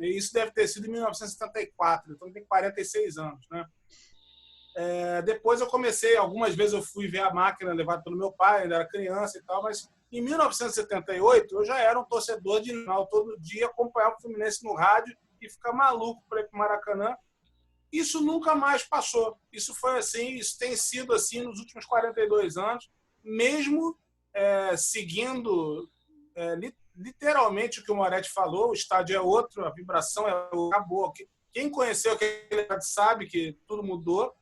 Isso deve ter sido em 1974, então tem 46 anos, né? Depois eu comecei, algumas vezes eu fui ver a máquina levado pelo meu pai, ainda era criança e tal, mas em 1978 eu já era um torcedor de final todo dia, acompanhava o Fluminense no rádio e ficar maluco para ir para o Maracanã. Isso nunca mais passou. Isso foi assim, isso tem sido assim nos últimos 42 anos, mesmo seguindo literalmente o que o Moretti falou, o estádio é outro, a vibração é acabou. Quem conheceu aquele sabe que tudo mudou,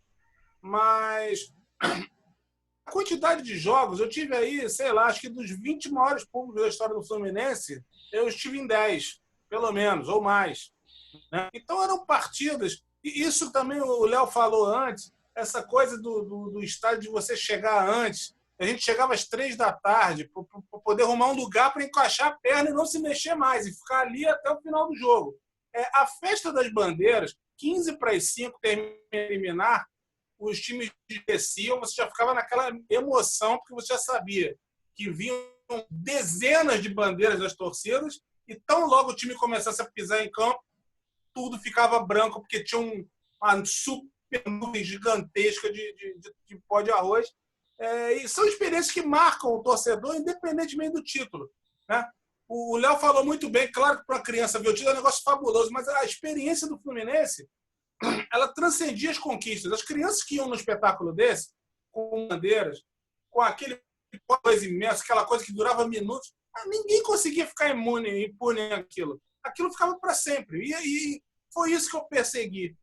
mas a quantidade de jogos, eu tive aí, sei lá, acho que dos 20 maiores públicos da história do Fluminense, eu estive em 10, pelo menos, ou mais. Né? Então eram partidas, e isso também o Léo falou antes, essa coisa do estádio de você chegar antes. A gente chegava às 3 da tarde para poder arrumar um lugar para encaixar a perna e não se mexer mais, e ficar ali até o final do jogo. A festa das bandeiras, 15 para as 5, terminar, os times desciam, você já ficava naquela emoção, porque você já sabia que vinham dezenas de bandeiras das torcidas, e tão logo o time começasse a pisar em campo, tudo ficava branco, porque tinha uma super nuvem gigantesca de pó de arroz. E são experiências que marcam o torcedor, independentemente do título. Né? O Léo falou muito bem, claro que para uma criança ver o título é um negócio fabuloso, mas a experiência do Fluminense ela transcendia as conquistas. As crianças que iam no espetáculo desse, com bandeiras, com aquele coisa imensa, aquela coisa que durava minutos, ninguém conseguia ficar impune àquilo. Aquilo ficava para sempre. E foi isso que eu persegui.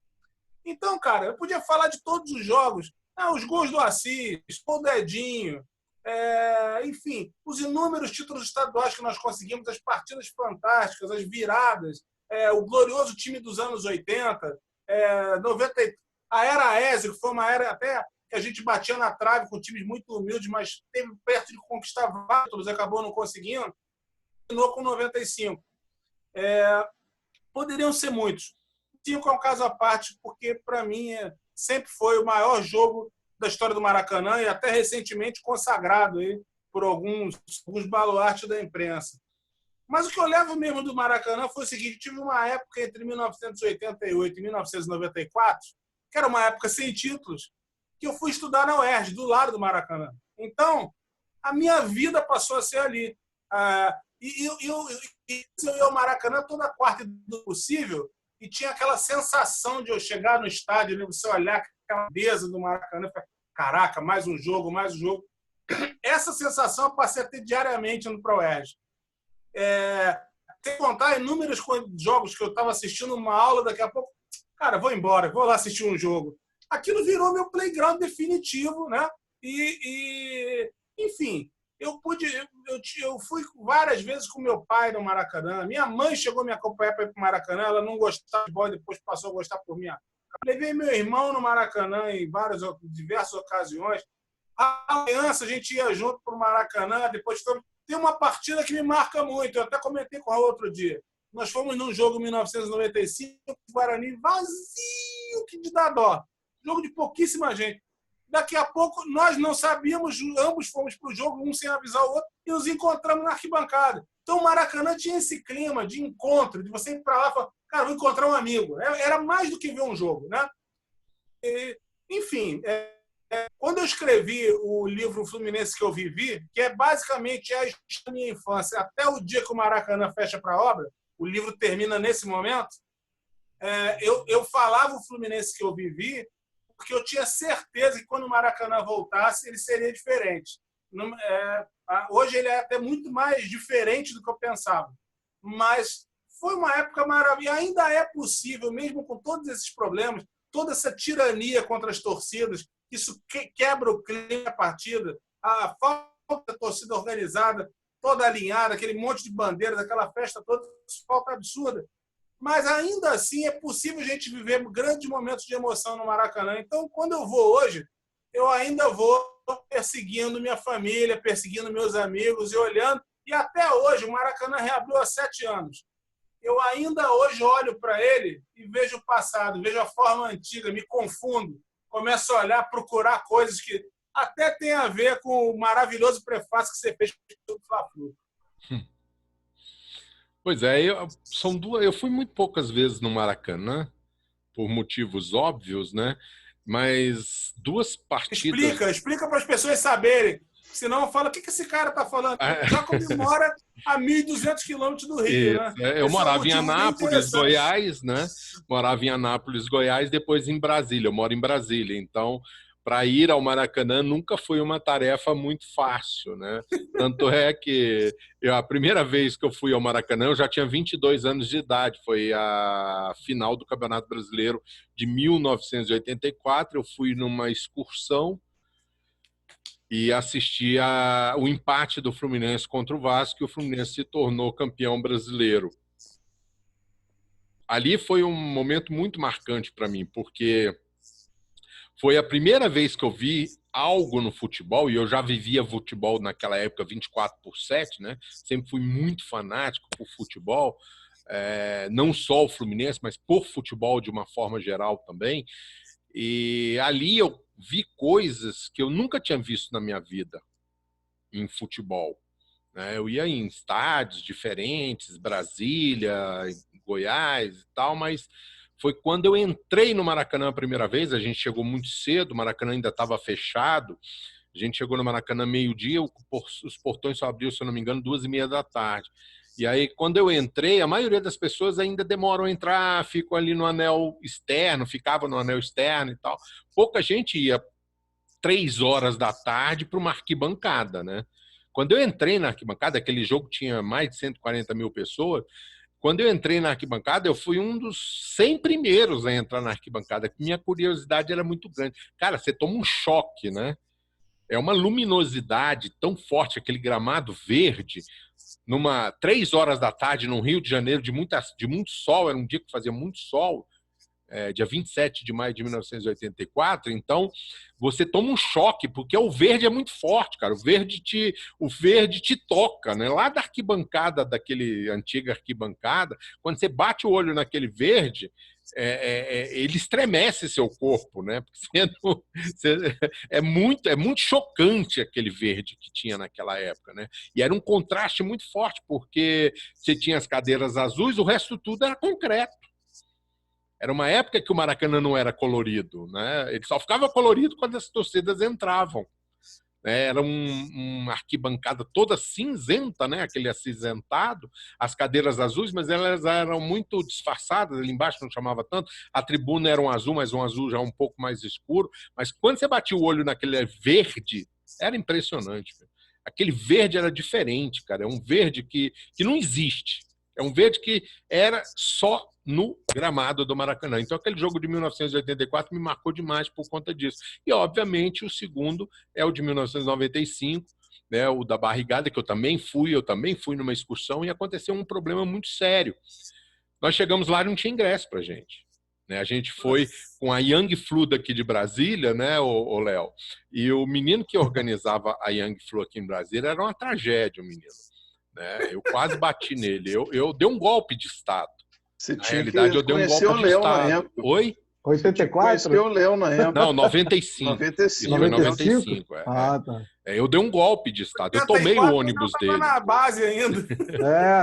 Então, cara, eu podia falar de todos os jogos. Os gols do Assis, o Dedinho, enfim, os inúmeros títulos estaduais que nós conseguimos, as partidas fantásticas, as viradas, o glorioso time dos anos 80, 90, a era Ézio, que foi uma era até que a gente batia na trave com times muito humildes, mas teve perto de conquistar vários títulos, acabou não conseguindo, terminou com 95. Poderiam ser muitos. 5 é um caso à parte, porque para mim sempre foi o maior jogo da história do Maracanã e até recentemente consagrado aí por alguns baluartes da imprensa. Mas o que eu levo mesmo do Maracanã foi o seguinte: tive uma época entre 1988 e 1994, que era uma época sem títulos, que eu fui estudar na UERJ, do lado do Maracanã. Então, a minha vida passou a ser ali. Eu ia ao Maracanã toda quarta do possível e tinha aquela sensação de eu chegar no estádio, né, você olhar aquela beleza do Maracanã e falar, caraca, mais um jogo, mais um jogo. Essa sensação eu passei a ter diariamente no ProERJ. Sem contar inúmeros jogos que eu estava assistindo uma aula, daqui a pouco, cara, vou embora, vou lá assistir um jogo. Aquilo virou meu playground definitivo, né? Enfim, eu fui várias vezes com meu pai no Maracanã. Minha mãe chegou a me acompanhar para ir para o Maracanã, ela não gostava de bola, depois passou a gostar por mim. Levei meu irmão no Maracanã em diversas ocasiões. A criança, a gente ia junto para o Maracanã, depois tem uma partida que me marca muito, eu até comentei com ela outro dia. Nós fomos num jogo em 1995, Guarani vazio, que de dar dó. Jogo de pouquíssima gente. Daqui a pouco, nós não sabíamos, ambos fomos para o jogo, um sem avisar o outro, e nos encontramos na arquibancada. Então, o Maracanã tinha esse clima de encontro, de você ir para lá e falar, cara, vou encontrar um amigo. Era mais do que ver um jogo, né? Enfim, quando eu escrevi o livro Fluminense que eu vivi, que é basicamente a história da minha infância, até o dia que o Maracanã fecha para a obra, o livro termina nesse momento, eu falava o Fluminense que eu vivi, porque eu tinha certeza que quando o Maracanã voltasse, ele seria diferente. Hoje ele é até muito mais diferente do que eu pensava. Mas foi uma época maravilhosa. Ainda é possível, mesmo com todos esses problemas, toda essa tirania contra as torcidas, isso quebra o clima da partida, a falta da torcida organizada, toda alinhada, aquele monte de bandeiras, aquela festa toda, falta absurda. Mas ainda assim é possível a gente viver grandes momentos de emoção no Maracanã. Então, quando eu vou hoje, eu ainda vou perseguindo minha família, perseguindo meus amigos e olhando. E até hoje, o Maracanã reabriu há 7 anos. Eu ainda hoje olho para ele e vejo o passado, vejo a forma antiga, me confundo, começo a olhar, procurar coisas que até tem a ver com o maravilhoso prefácio que você fez para o Fla-Flu. Pois é, eu fui muito poucas vezes no Maracanã, por motivos óbvios, né? Mas 2 partidas... Explica para as pessoas saberem. Senão fala, o que esse cara está falando? Já comemora a 1.200 quilômetros do Rio, né? Eu morava em Anápolis, Goiás, né? Morava em Anápolis, Goiás, depois em Brasília. Eu moro em Brasília, então para ir ao Maracanã nunca foi uma tarefa muito fácil, né? Tanto é que a primeira vez que eu fui ao Maracanã eu já tinha 22 anos de idade, foi a final do Campeonato Brasileiro de 1984, eu fui numa excursão e assisti o empate do Fluminense contra o Vasco, e o Fluminense se tornou campeão brasileiro. Ali foi um momento muito marcante para mim, porque foi a primeira vez que eu vi algo no futebol, e eu já vivia futebol naquela época 24/7, né? Sempre fui muito fanático por futebol, não só o Fluminense, mas por futebol de uma forma geral também. E ali eu vi coisas que eu nunca tinha visto na minha vida em futebol. Eu ia em estádios diferentes, Brasília, Goiás e tal, mas foi quando eu entrei no Maracanã a primeira vez. A gente chegou muito cedo, o Maracanã ainda estava fechado. A gente chegou no Maracanã meio-dia, os portões só abriam, se eu não me engano, 2h30 da tarde. E aí, quando eu entrei, a maioria das pessoas ainda demoram a entrar, ficam ali no anel externo, ficava no anel externo e tal. Pouca gente ia 3 horas da tarde para uma arquibancada, né? Quando eu entrei na arquibancada, aquele jogo tinha mais de 140 mil pessoas. Quando eu entrei na arquibancada, eu fui um dos 100 primeiros a entrar na arquibancada. Minha curiosidade era muito grande. Cara, você toma um choque, né? É uma luminosidade tão forte, aquele gramado verde, 3 horas da tarde, no Rio de Janeiro, de muito sol. Era um dia que fazia muito sol, dia 27 de maio de 1984. Então, você toma um choque, porque o verde é muito forte, cara. O verde te toca, né? Lá da arquibancada, daquele antiga arquibancada, quando você bate o olho naquele verde, ele estremece seu corpo, né? Porque é muito chocante aquele verde que tinha naquela época, né? E era um contraste muito forte, porque você tinha as cadeiras azuis, o resto tudo era concreto. Era uma época que o Maracanã não era colorido, né? Ele só ficava colorido quando as torcidas entravam. Era uma arquibancada toda cinzenta, né? Aquele acinzentado, as cadeiras azuis, mas elas eram muito disfarçadas, ali embaixo não chamava tanto, a tribuna era um azul, mas um azul já um pouco mais escuro, mas quando você batia o olho naquele verde, era impressionante. Aquele verde era diferente, cara, é um verde que não existe, é um verde que era só no gramado do Maracanã. Então, aquele jogo de 1984 me marcou demais por conta disso. E, obviamente, o segundo é o de 1995, né, o da barrigada, que eu também fui numa excursão, e aconteceu um problema muito sério. Nós chegamos lá e não tinha ingresso pra gente. A gente foi com a Young Flu daqui de Brasília, né, o Léo? E o menino que organizava a Young Flu aqui em Brasília era uma tragédia, o menino. Eu quase bati nele. Eu dei um golpe de Estado. Você Na tinha realidade, que eu dei um conhecer golpe o de Léo na Estado. época. Oi? 84? Conhecer o Léo na época. Não, 95. 95. Isso foi 95. Ah, tá. Eu dei um golpe de Estado. Eu tomei o ônibus dele. Estava na base ainda.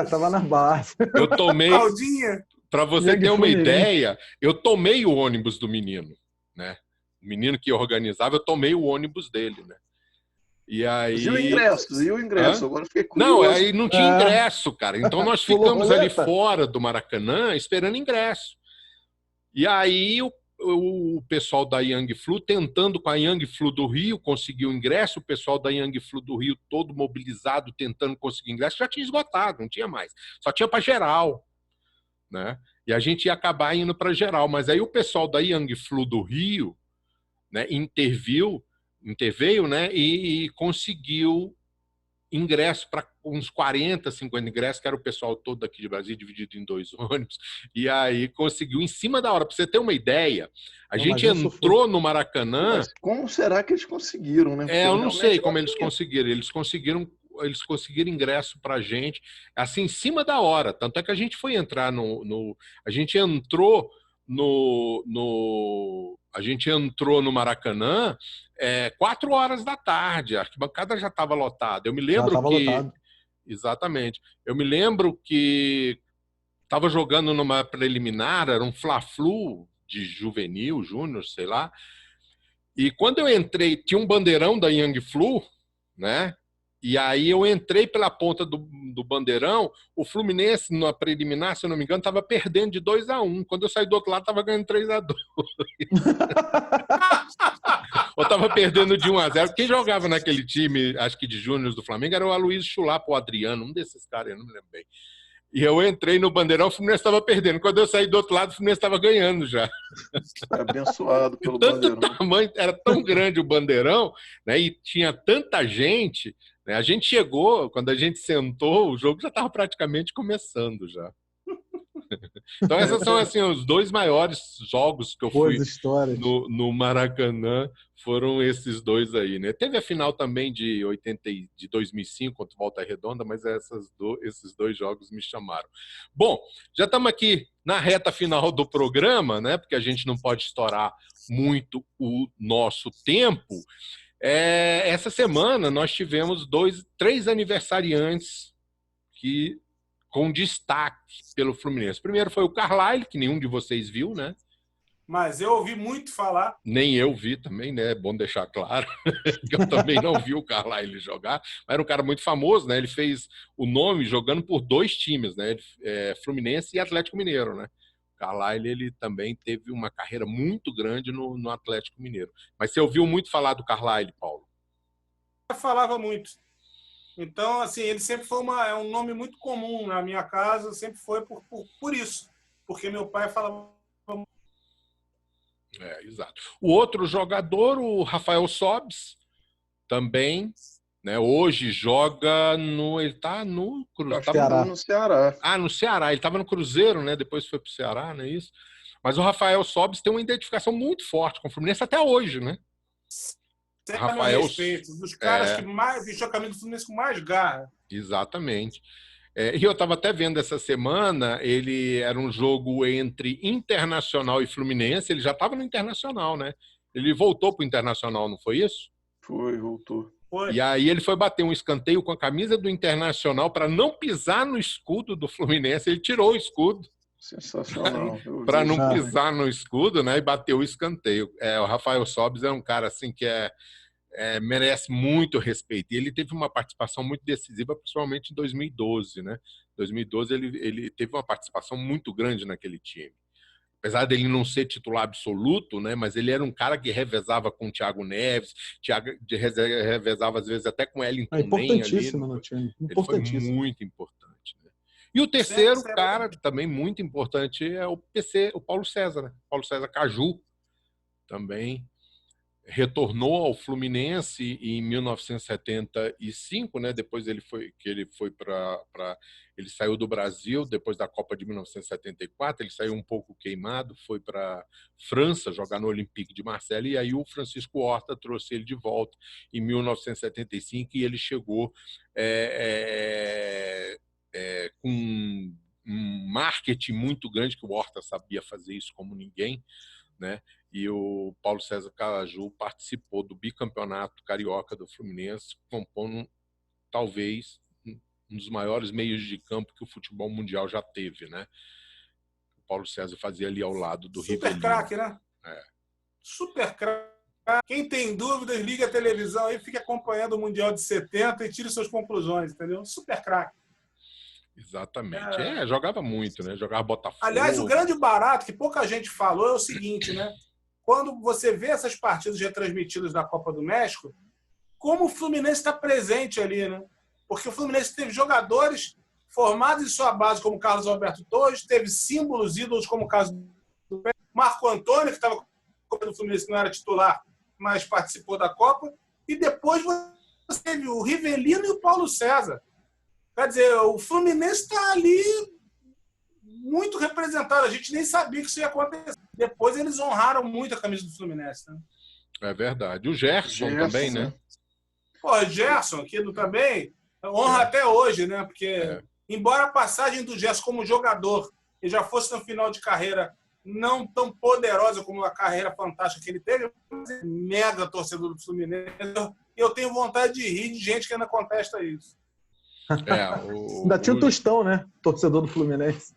Tava na base. Eu tomei. Claudinha. Para você ter uma ideia, eu tomei o ônibus do menino, né? O menino que organizava, eu tomei o ônibus dele, né? E aí... E o ingresso? Hã? Agora fiquei curioso. Não, aí não tinha ingresso, cara. Então nós ficamos ali fora do Maracanã esperando ingresso. E aí o pessoal da Young Flu, tentando com a Young Flu do Rio, conseguiu ingresso. O pessoal da Young Flu do Rio todo mobilizado, tentando conseguir ingresso, já tinha esgotado, não tinha mais. Só tinha para geral, né? E a gente ia acabar indo para geral. Mas aí o pessoal da Young Flu do Rio né, interveio, né, e conseguiu ingresso para uns 40, 50 ingressos, que era o pessoal todo daqui de Brasília, dividido em 2 ônibus, e aí conseguiu em cima da hora. Para você ter uma ideia, a gente entrou no Maracanã... Mas como será que eles conseguiram, né? Porque eu não sei como não eles tinha. conseguiram. Eles conseguiram ingresso para a gente, assim, em cima da hora. Tanto é que a gente foi entrar a gente entrou a gente entrou no Maracanã 4 horas da tarde. A arquibancada já estava lotada. Eu me lembro lotado. Exatamente. Eu me lembro que estava jogando numa preliminar, era um Fla-Flu de juvenil, júnior, sei lá. E quando eu entrei, tinha um bandeirão da Young Flu, né? E aí eu entrei pela ponta do bandeirão, o Fluminense, na preliminar, se eu não me engano, estava perdendo de 2-1. Quando eu saí do outro lado, estava ganhando 3-2. Ou estava perdendo de 1-0. Quem jogava naquele time, acho que de júnior do Flamengo, era o Aloysio Chulapa, o Adriano, um desses caras, eu não me lembro bem. E eu entrei no bandeirão, o Fluminense estava perdendo. Quando eu saí do outro lado, o Fluminense estava ganhando já. Abençoado pelo tanto bandeirão. Tamanho, era tão grande o bandeirão, né, e tinha tanta gente, né, a gente chegou, quando a gente sentou, o jogo já estava praticamente começando já. Então esses são assim, os 2 maiores jogos que eu fui no Maracanã, foram esses 2 aí, né? Teve a final também de 2005 contra o Volta Redonda, mas esses 2 jogos me chamaram. Bom, já estamos aqui na reta final do programa, né? Porque a gente não pode estourar muito o nosso tempo. Essa semana nós tivemos 3 aniversariantes com destaque pelo Fluminense. Primeiro foi o Carlyle, que nenhum de vocês viu, né? Mas eu ouvi muito falar. Nem eu vi também, né? É bom deixar claro que eu também não vi o Carlyle jogar. Mas era um cara muito famoso, né? Ele fez o nome jogando por 2 times, né? Fluminense e Atlético Mineiro, né? O Carlyle, ele também teve uma carreira muito grande no Atlético Mineiro. Mas você ouviu muito falar do Carlyle, Paulo? Eu falava muito. Então, assim, ele sempre foi um nome muito comum na minha casa, sempre foi por isso. Porque meu pai falava... Exato. O outro jogador, o Rafael Sobis, também, né, hoje joga ele está no Ceará. No Ceará. No Ceará. Ele estava no Cruzeiro, né? Depois foi para o Ceará, não é isso? Mas o Rafael Sobis tem uma identificação muito forte com o Fluminense até hoje, né? Rafael, dos caras que mais vestiu a camisa do Fluminense com mais garra. Exatamente. E eu estava até vendo essa semana, era um jogo entre Internacional e Fluminense, ele já estava no Internacional, né? Ele voltou para o Internacional, não foi isso? Voltou. E aí ele foi bater um escanteio com a camisa do Internacional para não pisar no escudo do Fluminense, ele tirou o escudo. Sensacional. Para não pisar no escudo, né? E bateu o escanteio. O Rafael Sobis é um cara assim que merece muito respeito. E ele teve uma participação muito decisiva, principalmente em 2012, né? Em 2012 ele teve uma participação muito grande naquele time. Apesar dele não ser titular absoluto, né? Mas ele era um cara que revezava com o Thiago Neves, revezava às vezes até com o Wellington Nem. Importantíssimo no time. Importantíssimo. Ele foi muito importante. Né? E o terceiro cara também muito importante é o Paulo César, né? Paulo César Caju, também retornou ao Fluminense em 1975, né? Depois ele saiu do Brasil depois da Copa de 1974, ele saiu um pouco queimado, foi para França jogar no Olympique de Marseille, e aí o Francisco Horta trouxe ele de volta em 1975 e ele chegou com um marketing muito grande, que o Horta sabia fazer isso como ninguém, né? E o Paulo César Caju participou do bicampeonato carioca do Fluminense, compondo talvez um dos maiores meios de campo que o futebol mundial já teve, né? O Paulo César fazia ali ao lado do Rivelino. Super craque, né? Super craque. Quem tem dúvidas, liga a televisão aí, fica acompanhando o Mundial de 70 e tire suas conclusões, entendeu? Super craque. Exatamente. Jogava muito, né? Jogava Botafogo. Aliás, o grande barato que pouca gente falou é o seguinte, né? Quando você vê essas partidas retransmitidas da Copa do México, como o Fluminense está presente ali, né? Porque o Fluminense teve jogadores formados em sua base, como Carlos Alberto Torres, teve símbolos, ídolos, como o caso do Marco Antônio, que estava no Fluminense, que não era titular, mas participou da Copa. E depois você teve o Rivelino e o Paulo César. Quer dizer, o Fluminense está ali muito representado. A gente nem sabia que isso ia acontecer. Depois eles honraram muito a camisa do Fluminense. Né? É verdade. O Gerson também, né? Pô, o Gerson, aquilo também, honra até hoje, né? Porque, embora a passagem do Gerson como jogador e já fosse no final de carreira não tão poderosa como a carreira fantástica que ele teve, mega torcedor do Fluminense, eu tenho vontade de rir de gente que ainda contesta isso. Ainda tinha o Tostão, né? Torcedor do Fluminense.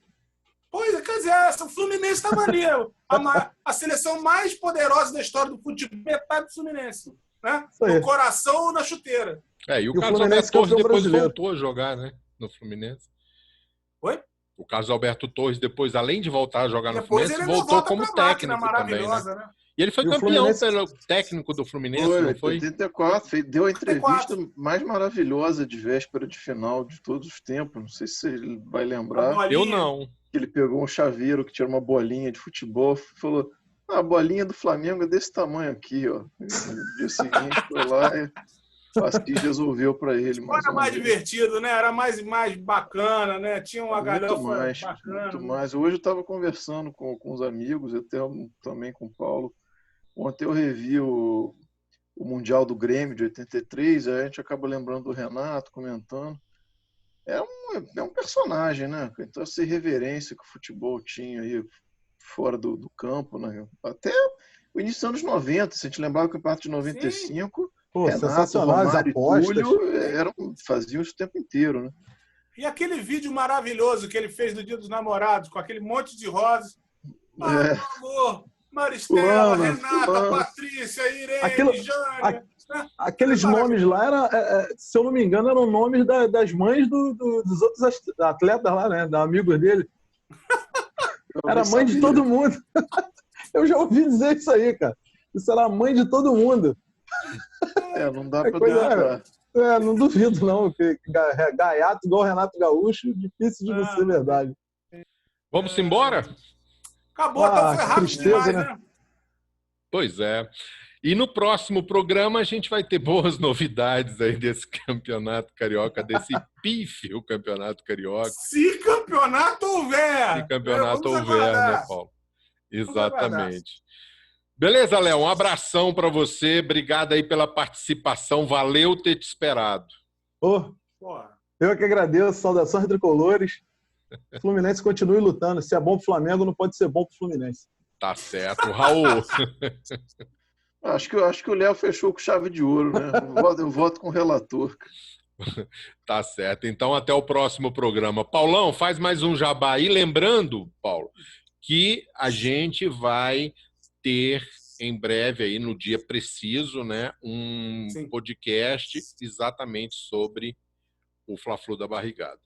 Pois é, quer dizer, o Fluminense estava ali. A seleção mais poderosa da história do futebol, metade do Fluminense. Né? No coração ou na chuteira. E o Carlos Alberto Torres depois voltou a jogar, né? No Fluminense. Oi? O Carlos Alberto Torres, depois, além de voltar a jogar no Fluminense, voltou como técnico também, né? E ele foi campeão pelo técnico do Fluminense, não foi? 84, deu a entrevista mais maravilhosa de véspera de final de todos os tempos. Não sei se você vai lembrar. Eu não. Ele pegou um chaveiro que tinha uma bolinha de futebol e falou: a bolinha do Flamengo é desse tamanho aqui, ó. No dia seguinte foi lá e o Assis resolveu para ele. Era mais divertido, né? Era mais bacana, né? Tinha uma galera bacana. Muito mais. Hoje eu estava conversando com os amigos, até também com o Paulo. Ontem eu revi o Mundial do Grêmio de 83, aí a gente acaba lembrando do Renato, comentando. É um personagem, né? Então essa irreverência que o futebol tinha aí fora do campo, né? Até o início dos anos 90, se a gente lembrar o campeonato de 95, pô, Renato, Romário e Túlio faziam isso o tempo inteiro, né? E aquele vídeo maravilhoso que ele fez do Dia dos Namorados, com aquele monte de rosas. Amor, Maristela, Renata, Patrícia, Irene, Jânia. Aqueles nomes lá, se eu não me engano, eram nomes das mães dos outros atletas lá, né? Da amigos dele. Era mãe de todo mundo. Eu já ouvi dizer isso aí, cara. Isso era a mãe de todo mundo. Não dá pra duvidar. Não duvido, não. Que gaiato igual o Renato Gaúcho, difícil de não ser verdade. Vamos embora? Acabou, então foi rápido demais, né? Pois é. E no próximo programa a gente vai ter boas novidades aí desse campeonato carioca, desse pífio campeonato carioca. Se campeonato houver! Se campeonato houver, né, Paulo? Exatamente. Beleza, Léo? Um abração para você. Obrigado aí pela participação. Valeu ter te esperado. Eu que agradeço. Saudações tricolores. O Fluminense continue lutando. Se é bom pro Flamengo, não pode ser bom pro Fluminense. Tá certo. Raul. Acho que o Léo fechou com chave de ouro, né? Eu voto com o relator. Tá certo. Então, até o próximo programa. Paulão, faz mais um jabá aí. Lembrando, Paulo, que a gente vai ter em breve, aí no dia preciso, né, um podcast exatamente sobre o Fla-Flu da Barrigada.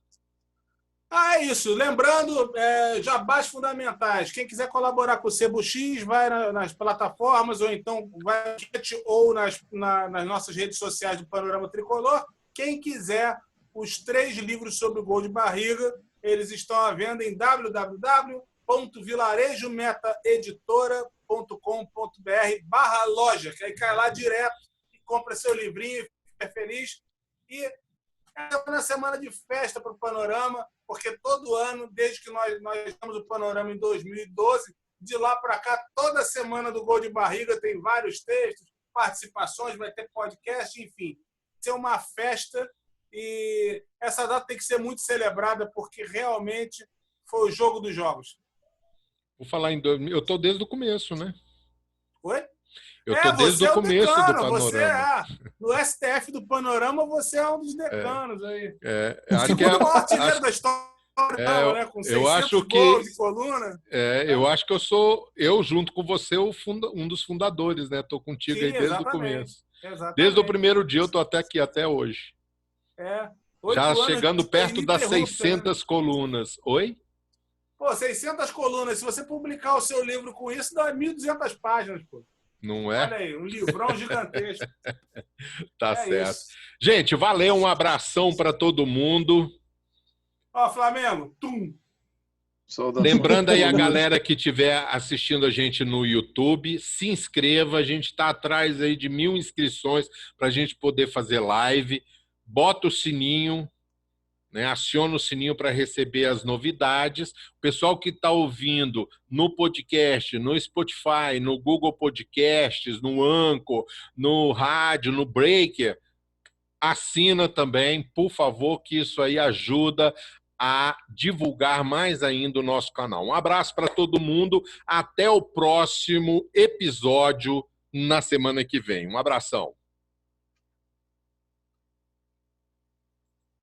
É isso. Lembrando, jabás fundamentais. Quem quiser colaborar com o Sebo X, vai nas plataformas ou então vai ou nas nossas redes sociais do Panorama Tricolor. Quem quiser os 3 livros sobre o gol de barriga, eles estão à venda em www.vilarejometaeditora.com.br/loja, que aí cai lá direto e compra seu livrinho, fica feliz. E na semana de festa para o Panorama, porque todo ano, desde que nós estamos no Panorama em 2012, de lá para cá, toda semana do Gol de Barriga tem vários textos, participações, vai ter podcast, enfim. Vai ser uma festa e essa data tem que ser muito celebrada porque realmente foi o jogo dos jogos. Vou falar em 2000. Eu estou desde o começo, né? Oi? Eu estou desde o começo do Panorama. Você no STF do Panorama, você é um dos decanos aí. Acho que o artilheiro da história, né? Com 600 eu acho que gols de coluna. Eu acho que eu junto com você, um dos fundadores, né? Estou contigo aí desde o começo. Exatamente. Desde o primeiro dia eu estou até aqui, até hoje. Já chegando perto das 600 colunas. Oi? Pô, 600 colunas. Se você publicar o seu livro com isso, dá 1.200 páginas, pô. Não é? Olha aí, um livrão gigantesco. Tá certo. Isso. Gente, valeu, um abração para todo mundo. Ó, Flamengo, tum! Saudações Lembrando aí a tricolores. galera que estiver assistindo a gente no YouTube, se inscreva, a gente está atrás aí de 1000 inscrições para a gente poder fazer live. Bota o sininho, né? Aciona o sininho para receber as novidades. O pessoal que está ouvindo no podcast, no Spotify, no Google Podcasts, no Anchor, no rádio, no Breaker, assina também, por favor, que isso aí ajuda a divulgar mais ainda o nosso canal. Um abraço para todo mundo. Até o próximo episódio na semana que vem. Um abração.